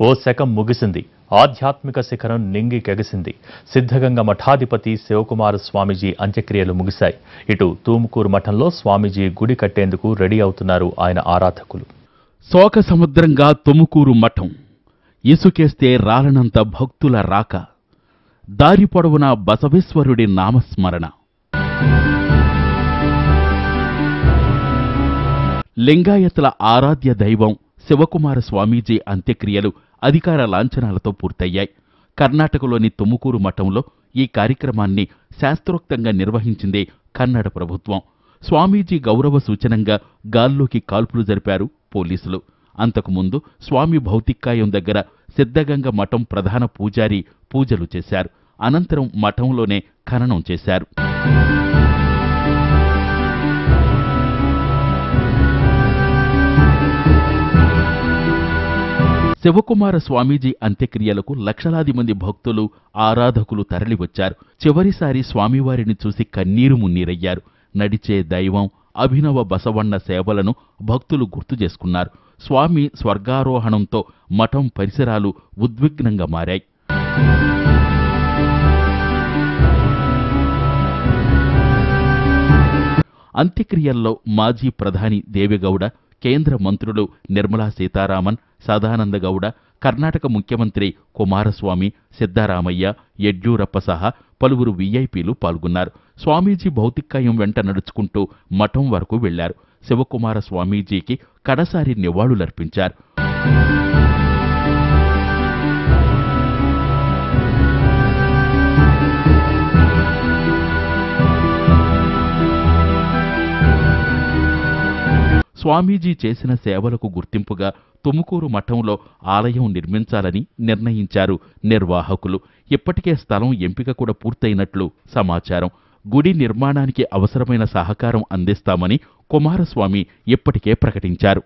ఓ శకం ముగిసింది. ఆధ్యాత్మిక శిఖరం నింగికెగసింది. సిద్ధగంగ మఠాధిపతి శివకుమార స్వామీజీ అంత్యక్రియలు ముగిశాయి. ఇటు తూముకూరు మఠంలో స్వామీజీ గుడి కట్టేందుకు రెడీ అవుతున్నారు ఆయన ఆరాధకులు. శోక సముద్రంగా తుముకూరు మఠం. ఇసుకేస్తే రాలనంత భక్తుల రాక. దారి పొడవునా బసవేశ్వరుడి నామస్మరణ. లింగాయతుల ఆరాధ్య దైవం శివకుమార స్వామీజీ అంత్యక్రియలు అధికార లాంఛనాలతో పూర్తయ్యాయి. కర్ణాటకలోని తుముకూరు మఠంలో ఈ కార్యక్రమాన్ని శాస్త్రోక్తంగా నిర్వహించింది కన్నడ ప్రభుత్వం. స్వామీజీ గౌరవ సూచనంగా గాల్లోకి కాల్పులు జరిపారు పోలీసులు. అంతకుముందు స్వామి భౌతికాయం దగ్గర సిద్ధగంగ మఠం ప్రధాన పూజారి పూజలు చేశారు. అనంతరం మఠంలోనే ఖననం చేశారు. శివకుమార స్వామీజీ అంత్యక్రియలకు లక్షలాది మంది భక్తులు, ఆరాధకులు తరలివచ్చారు. చివరిసారి స్వామివారిని చూసి కన్నీరు మున్నీరయ్యారు. నడిచే దైవం, అభినవ బసవಣ್ణ సేవలను భక్తులు గుర్తు చేసుకున్నారు. స్వామి స్వర్గారోహణంతో మఠం పరిసరాలు ఉద్విగ్నంగా మారాయి. అంత్యక్రియల్లో మాజీ ప్రధాని దేవెగౌడ, కేంద్ర మంత్రులు నిర్మలా సీతారామన్, సదానందగౌడ, కర్ణాటక ముఖ్యమంత్రి కుమారస్వామి, సిద్ధరామయ్య, యడ్యూరప్ప సహా పలువురు వీఐపీలు పాల్గొన్నారు. స్వామీజీ భౌతికాయం వెంట నడుచుకుంటూ మఠం వరకు వెళ్లారు. శివకుమార స్వామీజీకి కడసారి నివాళులర్పించారు. స్వామీజీ చేసిన సేవలకు గుర్తింపుగా తుముకూరు మఠంలో ఆలయం నిర్మించాలని నిర్ణయించారు నిర్వాహకులు. ఇప్పటికే స్థలం ఎంపిక కూడా పూర్తయినట్లు సమాచారం. గుడి నిర్మాణానికి అవసరమైన సహకారం అందిస్తామని కుమారస్వామి ఇప్పటికే ప్రకటించారు.